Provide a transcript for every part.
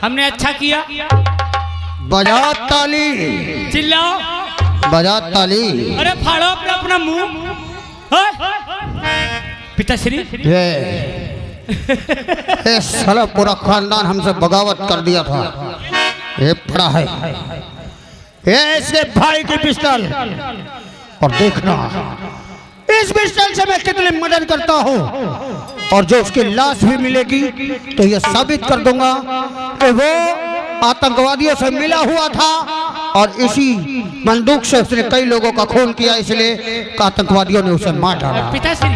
हमने अच्छा किया। बजा ताली, चिल्लाओ, बजा ताली। अरे फाड़ो अपना अपना मुंह। पिताश्री ये साला पूरा खानदान हमसे बगावत कर दिया था। ये पड़ा है ये इसके भाई की पिस्टल, और देखना इस पिस्टल से मैं कितनी मदद करता हूँ, और जो उसकी लाश भी मिलेगी तो ये साबित कर दूंगा कि वो आतंकवादियों से मिला हुआ था, और इसी बंदूक से उसने कई लोगों का खून किया, इसलिए आतंकवादियों ने उसे मार डाला। पिताश्री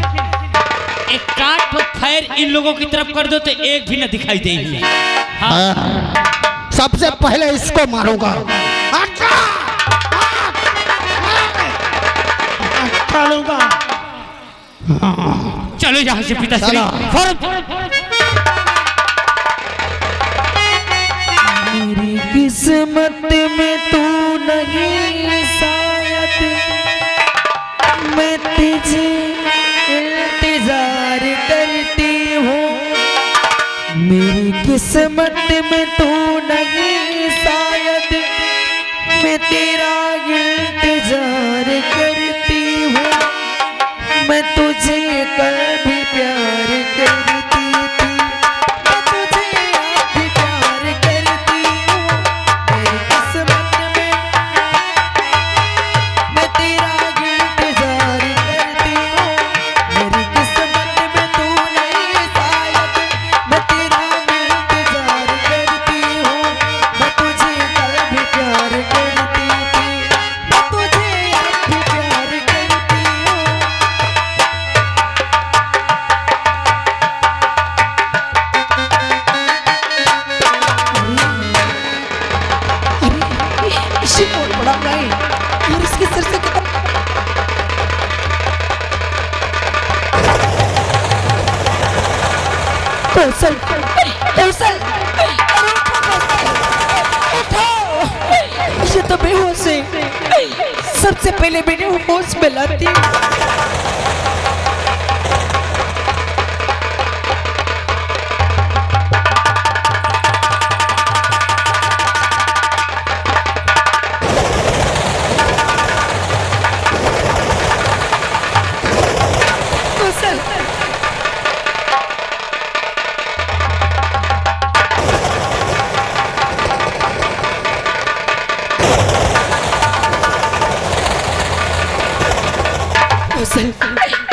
एक काट तो फायर इन लोगों की तरफ कर दो तो एक भी न दिखाई देगी। सबसे पहले इसको मारूंगा। चलो यहाँ से पिताश्री। मेरी किस्मत में तू नहीं शायद, मैं तुझे इंतजार करती हूँ। मेरी किस्मत में तू नहीं शायद, मैं तेरा इंतजार करती हूँ। मैं तुझे कल भी प्यार करती थी, मैं तुझे आज भी प्यार करती हूँ। मेरी किस्मत में मैं तेरा इंतजार करती हूँ। मेरी किस्मत में तू नहीं शायद, मैं तेरा इंतजार करती हूँ। मैं तुझे कल भी प्यार करती थी, मैं तुझे आज भी प्यार करती हूँ। इसे बहुत बड़ा है और इसके सर से कौशल, कौशल, उठाओ, ये तो बेहोश है। सबसे पहले मैंने होश में लाती।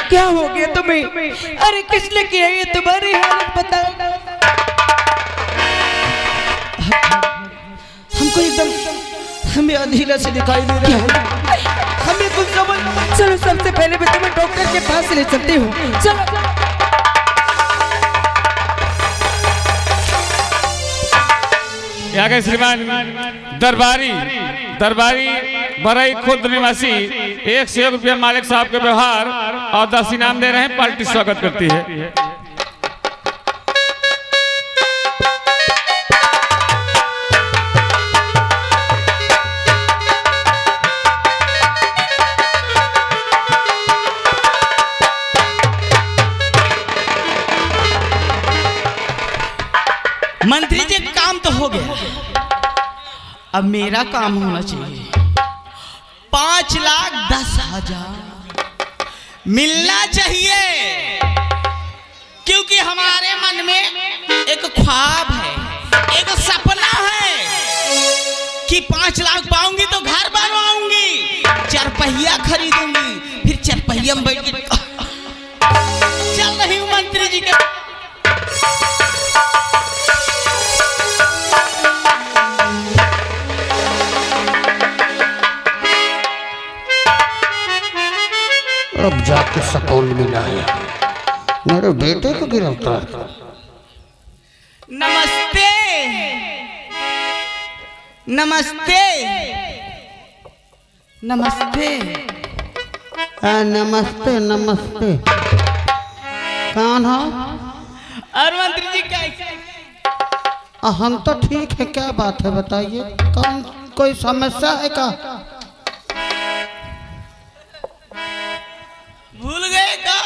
क्या हो गया तुम्हें? अरे किसने किया ये? तुम्हारी हालत बताओ। हमको एकदम हमें अधीरा से दिखाई दे रहा है, हमें कुछ समझ। चलो सबसे पहले मैं तुम्हें डॉक्टर के पास ले चलती हूँ। चलो यहाँ के श्रीमान दरबारी बरई खुद निवासी 1 से 1 रुपया मालिक साहब के व्यवहार और 10 इनाम दे रहे हैं। पार्टी स्वागत करती है। मंत्री जी काम तो हो गया, अब मेरा काम होना चाहिए। 5,10,000 मिलना चाहिए, क्योंकि हमारे मन में एक ख्वाब है, एक सपना है कि 5 लाख पाऊंगी तो घर बनवाऊंगी, 4 पहिया खरीदूंगी, फिर 4 पहिया में बैठ के चल रही हूँ मंत्री जी के। अब जाके सुकून मिला है, मेरे बेटे को गिरफ्तार। नमस्ते नमस्ते नमस्ते। नमस्ते नमस्ते। कौन हो? और मंत्री जी कैसे? हम तो ठीक है, क्या बात है बताइए। कौन कोई समस्या है का? भूल गए का?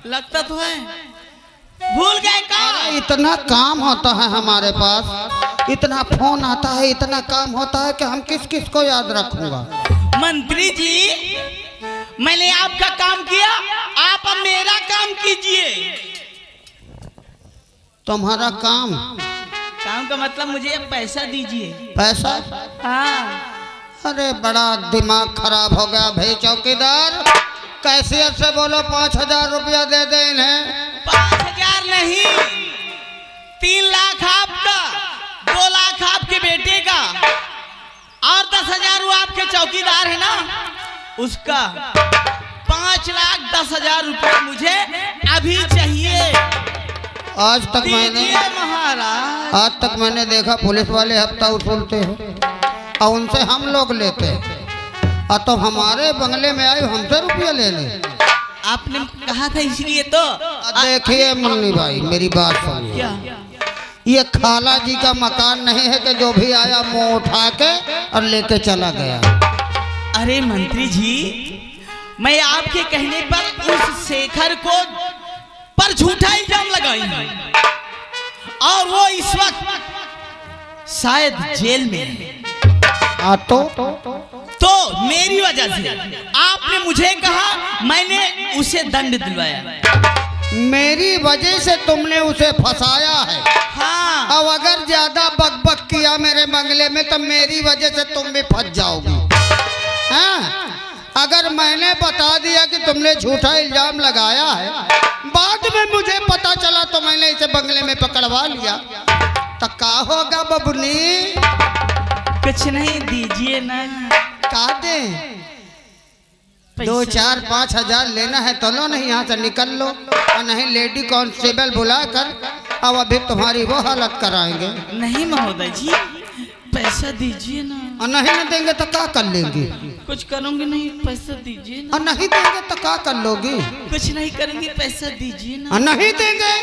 लगता तो है भूल गए का। इतना काम होता है हमारे पास, इतना फोन आता है, इतना काम होता है कि हम किस किस को याद रखूंगा। मंत्री जी, मैंने आपका काम किया, आप अब मेरा काम कीजिए। तुम्हारा काम? काम का मतलब मुझे अब पैसा दीजिए। पैसा? हाँ। अरे बड़ा दिमाग खराब हो गया भाई चौकीदार। कैशियर से बोलो 5,000 रुपया दे दे इन्हें। 5,000 नहीं, 3 लाख आपका, 2 लाख आपके बेटे का और 10,000 वो आपके चौकीदार है ना उसका। 5,10,000 रुपये मुझे अभी चाहिए। आज तक महाराज, आज तक मैंने देखा पुलिस वाले हफ्ता वसूलते हैं और उनसे हम लोग लेते हैं, और तो हमारे बंगले में आए हमसे रुपया ले ले। आपने कहा था इसलिए तो। देखिए मुन्नी भाई, मेरी बात सुनिए। क्या? ये खाला जी का मकान नहीं है कि जो भी आया मुंह उठा के और लेके चला गया। अरे मंत्री जी, मैं आपके कहने पर उस शेखर को पर झूठा इल्जाम लगाई हूं और वो इस वक्त शायद जेल में है। तो मेरी वजह से आपने मुझे कहा, मैंने उसे दंड दिलवाया। मेरी वजह से तुमने उसे फंसाया है। हाँ। अब अगर ज्यादा बकबक किया मेरे बंगले में तो मेरी वजह से तुम भी फंस जाओगी। हाँ? अगर मैंने बता दिया कि तुमने झूठा इल्जाम लगाया है, बाद में मुझे पता चला तो मैंने इसे बंगले में पकड़वा लिया, तो क्या होगा बबुनी? कुछ नहीं, दीजिए ना। का दे? 2, 4, 5,000 लेना है तो लो, नहीं यहाँ से निकल लो, और नहीं लेडी कांस्टेबल बुलाकर अब अभी तुम्हारी वो हालत कराएंगे। नहीं महोदय जी, पैसा दीजिए ना। और नहीं न देंगे तो क्या कर लेंगी? कुछ करूंगी नहीं, पैसा दीजिए ना। और नहीं देंगे तो क्या कर लोगी? कुछ नहीं करूंगी, पैसा दीजिए ना। और नहीं देंगे?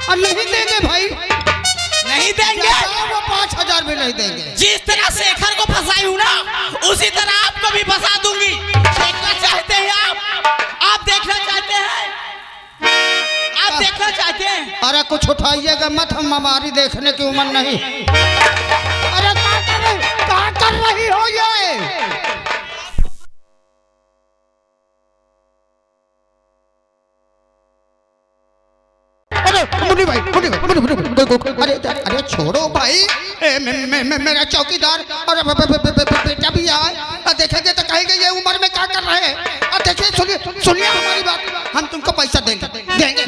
और नहीं देंगे भाई? नहीं देंगे। वो 5,000 भी नहीं देंगे। जिस तरह शेखर को फंसाई हूँ ना, उसी तरह आपको भी फंसा दूंगी। देखना चाहते हैं आप देखना चाहते हैं? आप देखना चाहते हैं? अरे कुछ उठाइएगा मत, हम हमारी देखने की उम्र नहीं। अरे क्या कर रही हो ये? मुन्नी भाई, अरे अरे छोड़ो भाई, मेरा चौकीदार और बेटा भी आए, देखेंगे तो कहेंगे ये उम्र में क्या कर रहे हैं। और देखिए, सुनिए हमारी बात, हम तुमको पैसा देंगे भाई, देंगे।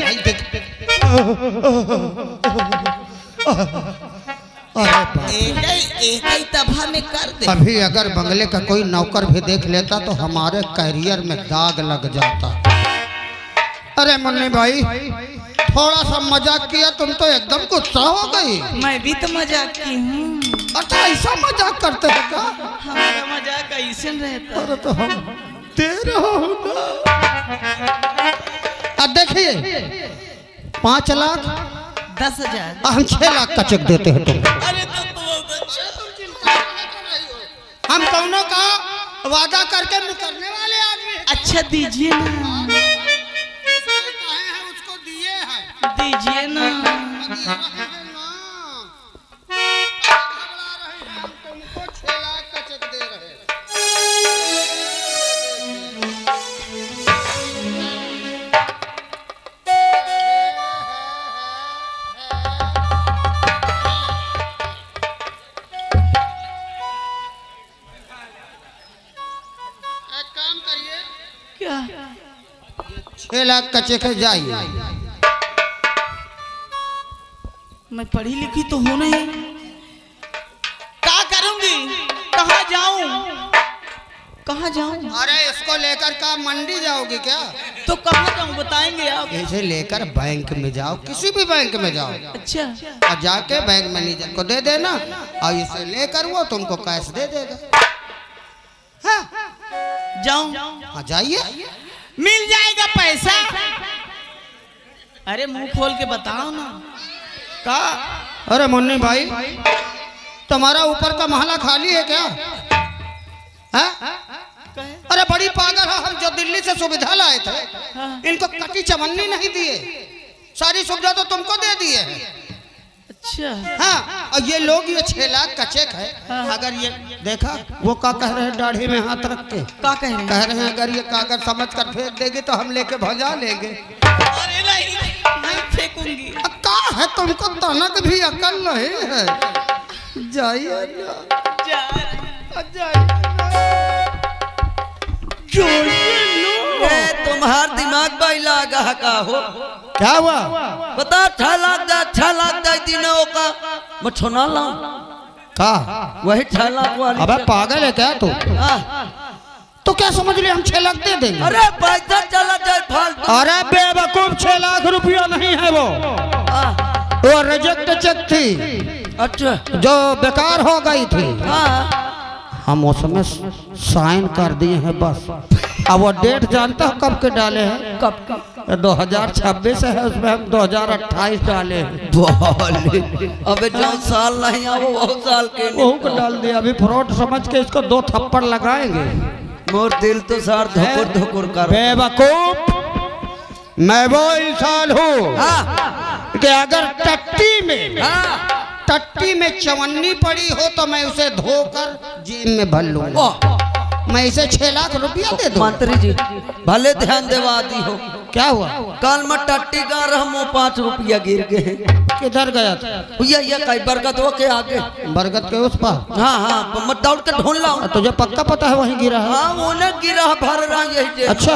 एक ही तबाह में कर दे। अभी अगर बंगले का कोई नौकर भी देख लेता तो हमारे कैरियर में दाग लग जाता। अरे मुन्नी भाई, थोड़ा सा मजाक किया, तुम तो एकदम गुस्सा हो गई। मैं भी तो मजाक की हूँ। अच्छा, ऐसा मजाक करते हैं क्या? हमारा मजाक ऐसे रहता। अरे तो हम तेरा होगा। अब देखिए, 5,10,000। हम 6 लाख का चेक देते हैं तुम। अरे तो हम दोनों का वादा करके मुकरने वाले आदमी। अच्छा दीजिए ना, उसको दिए हैं, दीजिए ना। तुमको 6 लाख का चेक दे रहे हैं। एक काम करिए, क्या? 6 लाख का चेक है, जाइए। मैं पढ़ी लिखी तो हूँ नहीं, क्या करूंगी? कहाँ जाऊं? कहाँ जाऊं? अरे इसको लेकर का मंडी जाओगे क्या? तो कहाँ जाऊं बताएंगे आप? इसे लेकर बैंक में जाओ, किसी भी बैंक में जाओ, अच्छा, और जाके बैंक मैनेजर को दे देना, और इसे लेकर वो तुमको कैश दे देगा। हाँ, जाऊं? हाँ जाइए। मिल जाएगा पैसा? अरे मुंह खोल के बताओ ना। का? अरे मुन्नी भाई, तुम्हारा ऊपर का महला खाली है क्या? है? अरे बड़ी पागल है, हम जो दिल्ली से सुविधा लाए थे, इनको कटी चवन्नी नहीं दिए, सारी सुविधा तो तुमको दे दिए हैं। अच्छा हाँ, और ये लोग ये 6 लाख का चेक है। अगर ये देखा वो क्या कह रहे हैं दाढ़ी में हाथ रख के, क्या कह रहे हैं? कह रहे हैं अगर ये कागज समझ कर फेंक देगी तो हम लेके भजा लेंगे। अरे नहीं नहीं फेंकूंगी। का है तुमको तनक भी अकल नहीं है। जाइए तुम्हार दिमाग बैला गा का हो। क्या हुआ? बता 6 लाख दा दिनों का मछोना लाऊं का वही 6 लाख वाली। अबे पागल है क्या तू? हाँ। तो क्या समझ रहे हम 6 लाख दे देंगे? अरे पैसा चला जाए फालतू। अरे बेवकूफ 6 लाख रुपया नहीं है वो रिजेक्ट चेक थी। अच्छा जो बेकार हो गई थी। हाँ हम उसमें साइन कर दिए हैं बस। अब वो डेट जानता हो कब के डाले हैं? कब 2026 है, उसमें हम 2028 डाले हैं। अबे जो साल नहीं आओ वो साल के वो को डाल दिया। अभी फ्रॉड समझ के इसको 2 थप्पड़ लगाएंगे। मोर दिल तो सार धोकुर धोकुर कर। बेवकूफ, मैं वो इंसान हूँ कि अगर टट्टी में चवन्नी पड़ी हो तो मैं उसे धोकर जेब में भर लूंगा। मैं इसे 6 लाख रुपया दे दूं। मंत्री जी भले ध्यान देवा दी हो। क्या हुआ? कल में टट्टी का रहमो 5 रुपया गिर गए। किधर गया था? ये कई बरगद हो के आगे। बरगद के उस पार? हाँ मैं दौड़ के ढूंढ लाऊं। तुझे पक्का पता है वहीं गिरा है? हाँ वो न गिरा भर रहा यही। अच्छा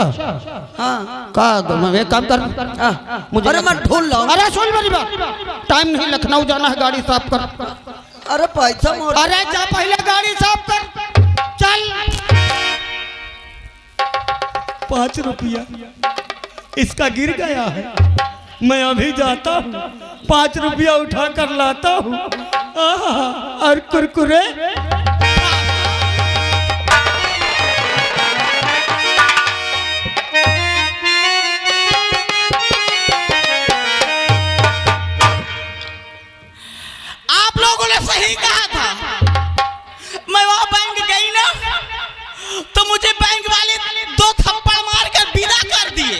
हाँ का एक काम कर, मुझे अरे मैं ढूंढ लाऊं। अरे सुन मेरी बात, टाइम नहीं, लखनऊ जाना है, गाड़ी साफ कर। अरे पैसा मोर। अरे जा पहले गाड़ी साफ कर, चल। 5 रुपया इसका गिर गया है। मैं अभी जाता हूँ, 5 रुपया उठा कर लाता हूँ। और कुरकुरे आप लोगों ने सही कहा था। मैं वहां बैंक गई ना तो मुझे बैंक वाले 2 थप्पड़ मार कर विदा कर दिए।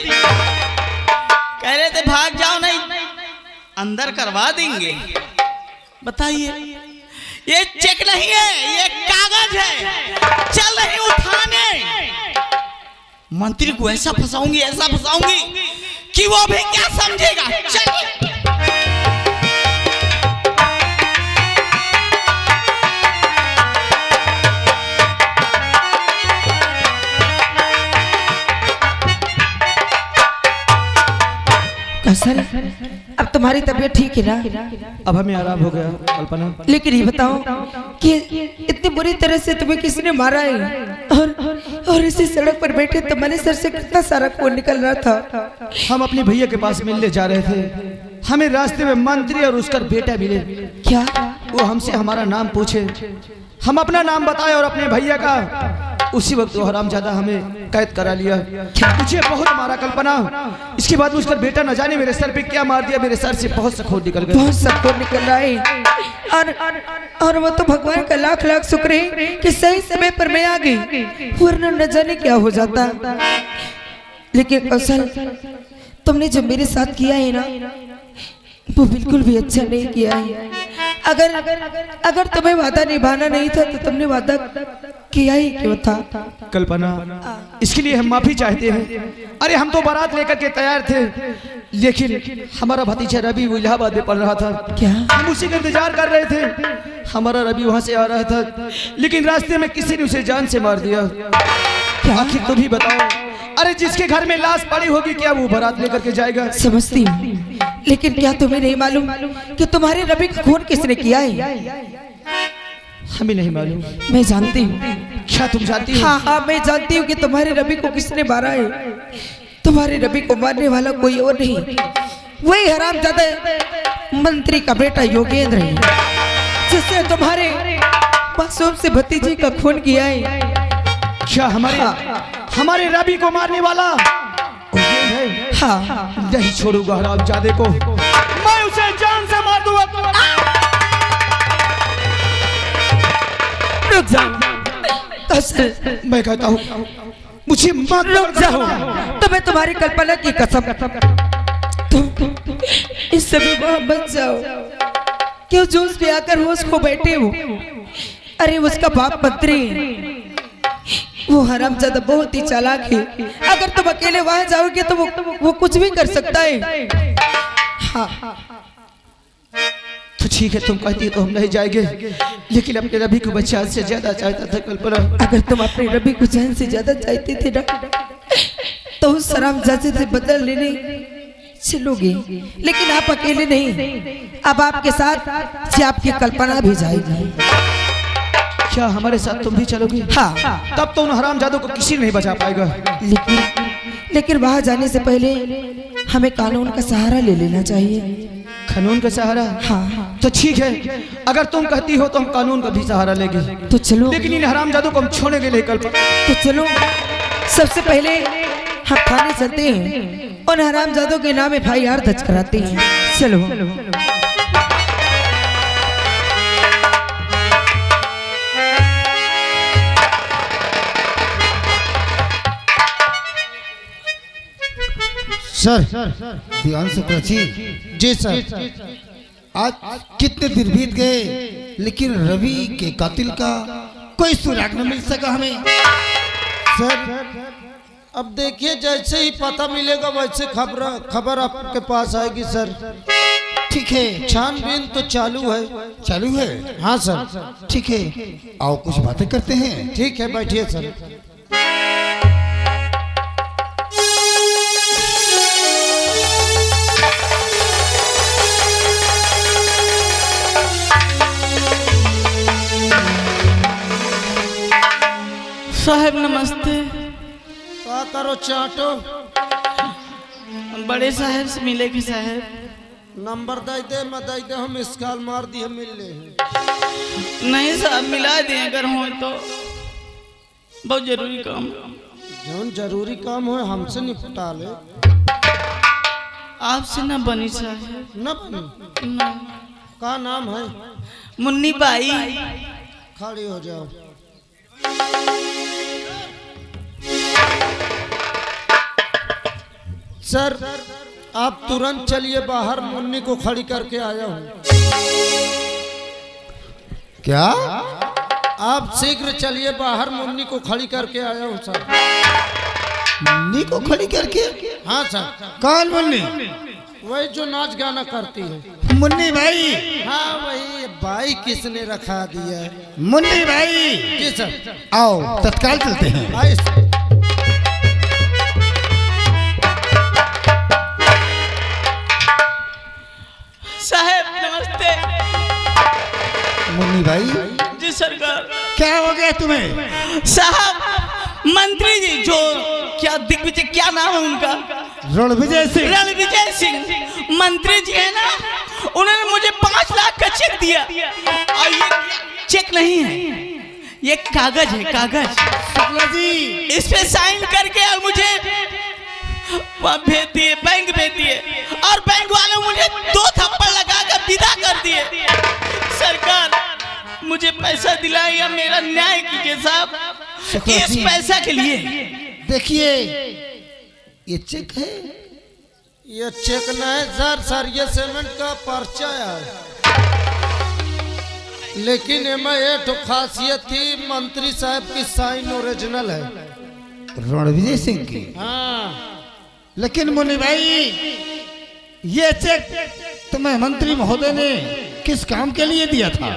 कह रहे थे भाग जाओ, नहीं अंदर करवा देंगे। बताइए, ये चेक नहीं है, ये कागज है। चल रही उठाने, मंत्री को ऐसा फंसाऊंगी कि वो भी क्या समझेगा। चलिए सर, अब तुम्हारी तबीयत ठीक है ना? अब हमें आराम हो गया कल्पना। लेकिन ये बताओ कि इतनी बुरी तरह से तुम्हें किसने मारा है? और इसी सड़क पर बैठे तुम्हारे सर से कितना सारा खून निकल रहा था। हम अपने भैया के पास मिलने जा रहे थे, हमें रास्ते में मंत्री और उसका बेटा मिले। क्या? वो हमसे हमारा नाम पूछे, हम अपना नाम बताए और अपने भैया का। उसी वक्त वो हरामजादा हमें कैद करा लिया। मुझे बहुत मारा कल्पना। इसके बाद उसका बेटा न जाने मेरे सर पे क्या मार दिया। मेरे सर से बहुत सा खून निकल गया। बहुत सा खून निकल रहा है। और वो तो भगवान का लाख लाख शुक्र है कि सही समय पर मैं आ गई, वरना न जाने क्या हो जाता। लेकिन असल तुमने जो मेरे साथ किया है ना, वो बिल्कुल भी अच्छा नहीं किया है। अगर तुम्हें वादा निभाना नहीं था तो तुमने वादा किया ही क्यों था? कल्पना, इसके लिए हम माफी चाहते हैं। अरे हम तो बारात लेकर के तैयार थे, लेकिन हमारा भतीजा रवि इलाहाबाद में पढ़ रहा था। क्या? हम उसी का इंतजार कर रहे थे। हमारा रवि वहां से आ रहा था, लेकिन रास्ते में किसी ने उसे जान से मार दिया। आखिर तुम ही बताओ, अरे जिसके घर में लाश पड़ी होगी क्या वो बारात लेकर के जाएगा? समझती हूँ, लेकिन क्या तुम्हें नहीं मालूम कि तुम्हारे रवि का खून किसने किया है? हमें नहीं मालूम। मैं जानती हूँ। क्या तुम जानती हो? हाँ, मैं जानती हूँ कि तुम्हारे रवि को किसने मारा है। तुम्हारे रवि को मारने वाला कोई और नहीं, वही हरामजादा मंत्री का बेटा योगेंद्र है, जिसने तुम्हारे मासूम से भतीजे का खून किया है। क्या हमारे रवि को मारने वाला योगेंद्र है? हाँ, नहीं छोड़ूंगा हरामजादे को, मैं उसे जान से मार दूंगा। रुक जाओ। मैं कहता हूँ मुझे मत रुक जाओ। तो मैं तुम्हारी कल्पना की कसम, तुम इस समय वहां बच जाओ। क्यों जोश पे आकर होश खो बैठे हो? अरे उसका बाप मंत्री वो हरामजादा बहुत ही चालाक है। अगर तुम अकेले वहां जाओगे तो वो कुछ भी कर सकता है। हाँ तो ठीक है, तुम कहती हो तो हम नहीं जाएंगे, लेकिन अपने रवि को बच्चा से ज्यादा चाहता था कल्पना। अगर तुम अपने रवि को जान से ज्यादा चाहते थे ना तो उस हरामजादे से बदला लेने चलोगे, लेकिन आप अकेले नहीं, अब आपके साथ से आपकी कल्पना भी जाएगी। क्या हमारे साथ तुम भी चलोगी? हाँ। तब तो उन हरामजादों को किसी नहीं बचा पाएगा। लेकिन वहां जाने से पहले हमें कानून का सहारा ले लेना चाहिए। कानून का सहारा? हाँ। तो ठीक है, अगर तुम कहती हो तो हम कानून का भी सहारा लेंगे। तो चलो। लेकिन इन हरामजादों को हम छोड़ेंगे नहीं कल्पना। तो चलो, सबसे पहले हम थाने चलते हैं, उन हरामजादों के नाम FIR दर्ज कराते हैं। चलो। सर ध्यान से प्रची। जी सर। आज कितने दिन बीत गए लेकिन रवि के कातिल का कोई सुराग न मिल सका हमें। सर अब देखिए, जैसे ही पता मिलेगा वैसे खबर आपके पास आएगी सर। ठीक है, छानबीन तो चालू है। चालू है? हाँ सर। ठीक है, आओ कुछ बातें करते हैं। ठीक है, बैठिए सर। साहब नमस्ते। क्या करो चाटो? बड़े साहब से मिलेगी साहब? नंबर दे दे, मैं दे दे, हम इस काल मार दिए मिल ले। नहीं साहब, मिला दें अगर हो तो, बहुत जरूरी काम। जौन जरूरी काम हो हमसे निपटा ले। आपसे ना बनी साहब। न बनी? ना। का नाम है? मुन्नी बाई। खड़ी हो जाओ। सर आप तुरंत चलिए बाहर, मुन्नी को खड़ी करके आया हूँ। क्या? आप शीघ्र चलिए बाहर, मुन्नी को खड़ी करके आया हूँ सर। मुन्नी को खड़ी करके? हाँ सर। कौन मुन्नी? वही जो नाच गाना करती है। मुन्नी भाई? हाँ वही। भाई किसने रखा दिया है? मुन्नी भाई। जी सर। आओ तत्काल चलते हैं। आइए सर। साहब नमस्ते। मुन्नी भाई? जी सरकार। क्या हो गया तुम्हें? साहब मंत्री जी, जो क्या दिग्विजय, क्या नाम है उनका? रणविजय सिंह। रणविजय सिंह मंत्री जी है ना, उन्होंने मुझे 5 लाख का चेक दिया। और ये चेक नहीं है, ये कागज है, कागज। शुक्ला जी, इस पे साइन करके और मुझे वहाँ भेज दिए, बैंक भेज दिए, और बैंक वालों मुझे 2 थप्पड़ लगाकर विदा कर दिए। सरकार मुझे पैसा दिलाइए, मेरा न्याय कीजिए साहब। इस पैसा के लिए देखिए ये चेक है। ये चेक न है सर, सर ये सीमेंट का पर्चा है। लेकिन इनमें एक खासियत थी, मंत्री साहब की साइन ओरिजिनल है। रणविजय सिंह की? हाँ। लेकिन मुन्नी भाई ये चेक तुम्हें मंत्री महोदय ने किस काम के लिए दिया था?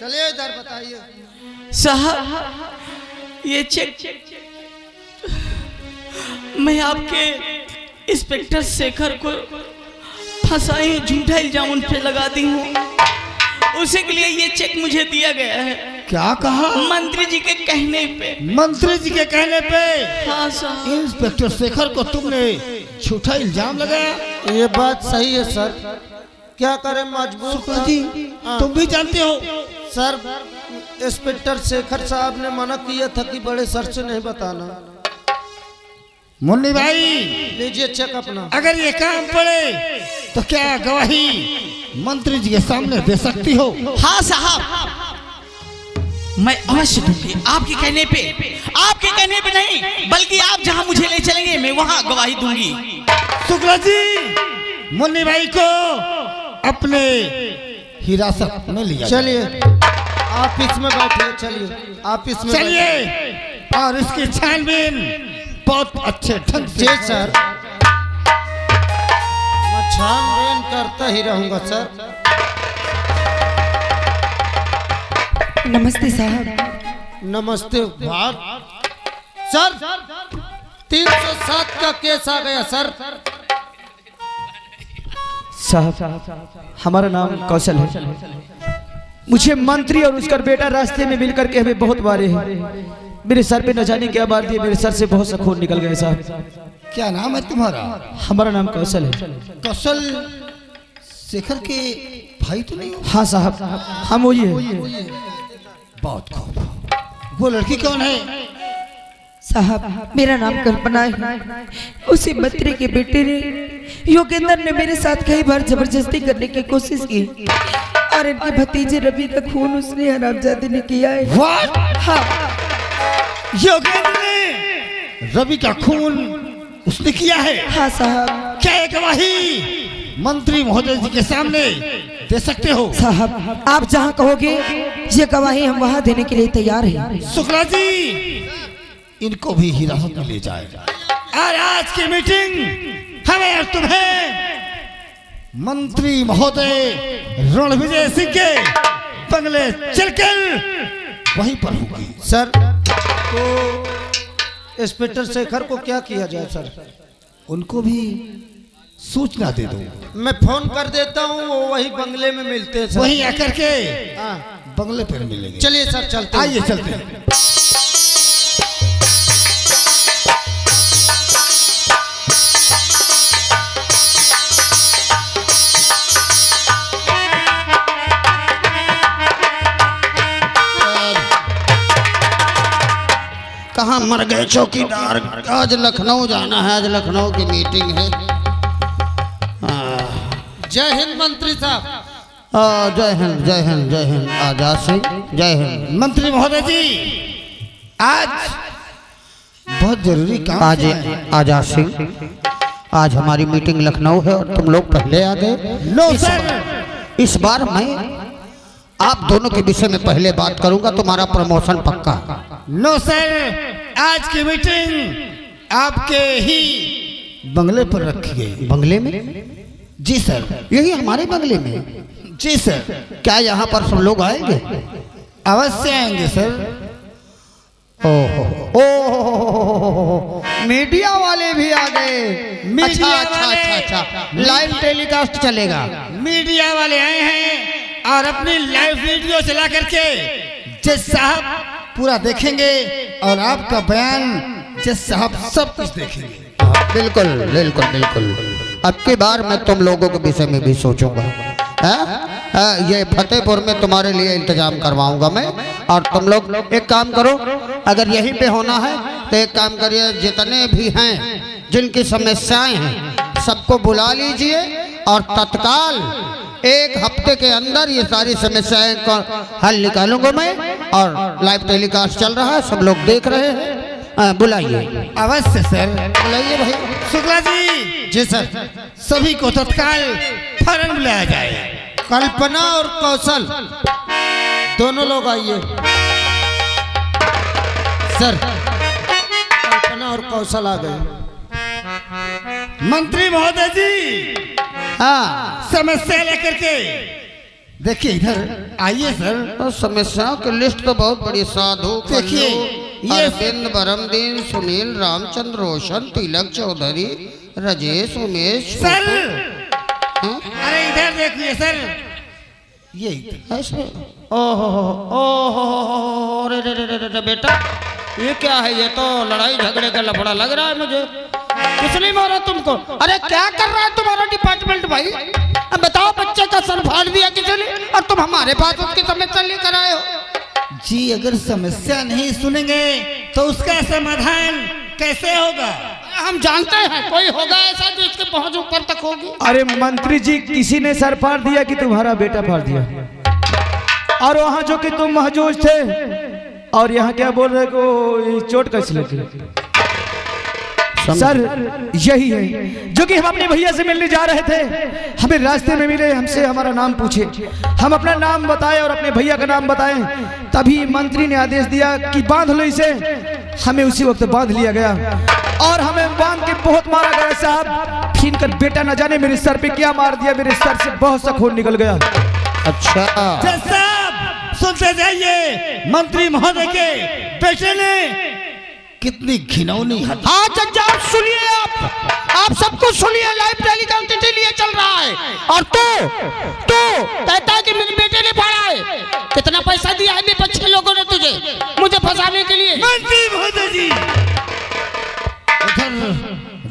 चलिए इधर बताइए। साहब ये चेक मैं आपके इंस्पेक्टर शेखर को फंसाई, झूठा इल्जाम उन पे लगा दी हूँ, उसी के लिए ये चेक मुझे दिया गया है। क्या कहा? मंत्री जी के कहने पे। मंत्री जी के कहने पे? हाँ साहब। इंस्पेक्टर शेखर को तुमने झूठा इल्जाम लगाया? ये बात सही है सर, क्या करें मजबूर शुक्ला था। जी हाँ। तुम भी जानते हो सर इंस्पेक्टर शेखर साहब ने मना किया था कि बड़े सर से नहीं बताना। मुन्नी भाई लीजिए चेक अपना। अगर ये काम पड़े तो क्या गवाही मंत्री जी के सामने दे सकती हो? हाँ साहब, मैं अवश्य दूंगी, आपके कहने पे। आपके कहने पे नहीं, बल्कि आप जहां मुझे ले चलेंगे मैं वहां गवाही दूंगी। शुक्ला जी मुन्नी भाई को अपने हिरासत में लिया चलिए ऑफिस में बैठिए, चलिए ऑफिस में चलिए और इसकी छानबीन बहुत अच्छे ढंग से। जी सर, मैं छानबीन करता ही रहूंगा सर। नमस्ते साहब। नमस्ते बात सर, 307 का केस आ गया सर। साहब हमारा नाम कौशल है। मुझे मंत्री और उसका बेटा रास्ते में मिलकर के हमें बहुत मारे हैं। मेरे सर पे न जाने क्या मार दिए, मेरे सर से बहुत सा खून निकल गया साहब। क्या नाम है तुम्हारा? हमारा नाम कौशल है। कौशल शेखर के भाई तो नहीं हो? हाँ साहब, हम वही है। बहुत खूब। वो लड़की कौन है? साहब मेरा नाम कल्पना है। उसी मंत्री के बेटे ने योगेंद्र ने मेरे साथ कई बार जबरदस्ती करने की कोशिश की और इनके भतीजे रवि का खून उसने हरामजादे ने किया है। What? हाँ योगेंद्र ने रवि का खून उसने किया है? हाँ साहब। क्या एक गवाही मंत्री महोदय जी के सामने दे सकते हो? साहब आप जहाँ कहोगे ये गवाही हम वहाँ देने के लिए तैयार हैं। शुक्ला जी, इनको भी हिरासत में ले जाए और आज की मीटिंग हमें और तुम्हें मंत्री महोदय रणविजय सिंह के बंगले चलकर वहीं पर होगी। सर तो इंस्पेक्टर शेखर को क्या किया जाए सर? उनको भी सूचना दे दो। मैं फोन कर देता हूँ, वो वही बंगले में मिलते हैं सर। वहीं आकर के हाँ बंगले पर मिलेंगे। चलिए सर, चलते हैं। आइए चलते हैं। कहाँ मर गए चौकीदार? आज लखनऊ जाना है, आज लखनऊ की मीटिंग है। जय हिंद मंत्री साहब। जय हिंद जय हिंद जय हिंद। आजाद सिंह जय हिंद। मंत्री महोदय जी, आज बहुत जरूरी काम आज आजाद सिंह, आज हमारी मीटिंग लखनऊ है और तुम लोग पहले आ गए। नो सर, इस बार मैं आप दोनों के विषय में पहले बात करूंगा, तुम्हारा प्रमोशन पक्का। नो सर, आज की मीटिंग आपके ही बंगले पर रखी गई। बंगले में? जी सर। यही हमारे बंगले में? जी सर। क्या यहाँ पर सब लोग आएंगे? अवश्य आएंगे सर। ओहो ओहो, मीडिया वाले भी आ गए। अच्छा मीडिया अच्छा वाले। अच्छा अच्छा, लाइव टेलीकास्ट चलेगा। मीडिया वाले आए हैं और अपनी लाइव वीडियो चला करके जज साहब पूरा देखेंगे और आपका बयान जज साहब सब कुछ देखेंगे। बिल्कुल बिल्कुल बिल्कुल। अब की बार मैं तुम लोगों के विषय में भी सोचूंगा। ये फतेहपुर में तुम्हारे लिए इंतजाम करवाऊंगा मैं। और तुम लोग एक काम करो, अगर यहीं पे होना है तो एक काम करिए, जितने भी हैं जिनकी समस्याएं हैं सबको बुला लीजिए और तत्काल 1 हफ्ते के अंदर ये सारी समस्याएं का हल निकालूंगा मैं। और लाइव टेलीकास्ट चल रहा है, सब लोग देख रहे हैं। बुलाइए। अवश्य सर, बुलाइए भाई। शुक्ला जी। जी सर। सभी को तत्काल फौरन बुलाया जाए। कल्पना और कौशल दोनों लोग आइए सर। कल्पना और कौशल आ गए। मंत्री महोदय जी, हाँ, समस्या लेकर के देखिए इधर आइए सर। तो समस्याओं की लिस्ट तो बहुत बड़ी। साधु देखिए, ये ये अरविंद, बरमदीन, सुनील, रामचंद्र, रोशन, तिलक चौधरी, राजेश, उमेश, सर हाँ? अरे इधर देखिए सर, ये ऐसे ओहो ओहो, रे रे रे रे रे बेटा, ये क्या है? ये तो लड़ाई झगड़े का लफड़ा लग रहा है मुझे। किसने मारा तुमको? अरे क्या कर रहा है तुम्हारा डिपार्टमेंट भाई? अब बताओ, बच्चे का सर फाड़ दिया किसी ने और तुम हमारे पास उसकी समस्या लेकर आए हो। जी, अगर समस्या नहीं सुनेंगे तो उसका समाधान कैसे होगा? हम जानते हैं कोई होगा ऐसा जो इसके पहुंच ऊपर तक होगी। अरे मंत्री जी, किसी ने सर फाड़ दिया कि तुम्हारा बेटा फाड़ दिया? और वहाँ जो कि तुम महजूज थे और यहाँ क्या बोल रहे को चोट कैसे लगी? सर यही है जो कि हम अपने भैया से मिलने जा रहे थे, हमें रास्ते में मिले, हमसे हमारा नाम पूछे, हम अपना नाम बताए और अपने भैया का नाम बताएं, तभी मंत्री ने आदेश दिया कि बांध लो इसे। हमें उसी वक्त बांध लिया गया और हमें बांध के बहुत मारा गया साहब। फिर कर बेटा न जाने मेरे सर पे क्या मार दिया, मेरे सर से बहुत सा खून निकल गया। अच्छा साहब सुनते जाइए, मंत्री महोदय के बेटे ने कितनी घिनौनी हद। हाँ जज्जा सुनिए, आप सबको सुनिए, लाइव टेलीकास्ट के लिए चल रहा है। और तू कहता है कि मेरे बेटे ने फाड़ा है, कितना पैसा दिया है विपक्षी लोगों ने तुझे मुझे फंसाने के लिए? मंत्री महोदय जी उधर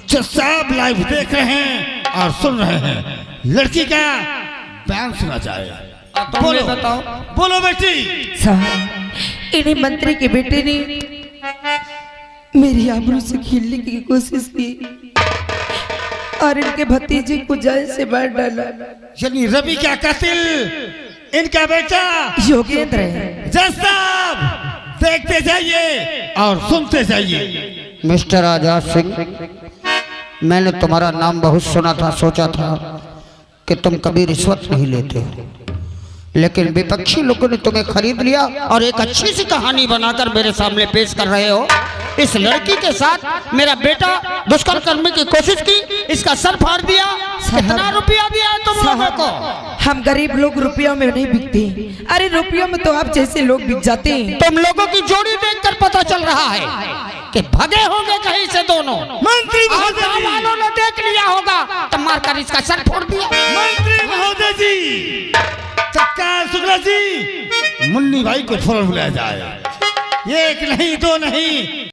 जज साहब लाइव देख रहे हैं और सुन रहे हैं, लड़की का बयान सुना जाए। बोलो बताओ, बोलो बेटी। साहब इन्हीं मंत्री के बेटे ने मेरी आबरू से खेलने की कोशिश की और इनके भतीजे को जान से मार डाला। यानी रवि का कातिल इनका बेटा योगेंद्र है। जज साहब देखते जाइए और सुनते जाइए। मिस्टर आजाद सिंह, मैंने तुम्हारा नाम बहुत सुना था, सोचा था कि तुम कभी रिश्वत नहीं लेते हो, लेकिन विपक्षी लोगों ने तुम्हें खरीद लिया और एक अच्छी सी कहानी बनाकर मेरे सामने पेश कर रहे हो। इस लड़की के साथ मेरा बेटा दुष्कर्म करने की कोशिश की, इसका सर फाड़ दिया। कितना रुपया दिया है तुम लोगों को? हम गरीब लोग रुपयों में नहीं बिकते, अरे रुपयों में तो आप जैसे लोग बिक जाते हैं। तुम लोगों की जोड़ी देखकर पता चल रहा है कि भगे होंगे कहीं से दोनों। मंत्री और गाँव वालों ने देख लिया होगा तो मारकर इसका सर फोड़ दिया। मंत्री महोदय जी, तत्काल शुक्ला जी, मुन्नी भाई को फौरन बुलाया जाए। एक नहीं दो नहीं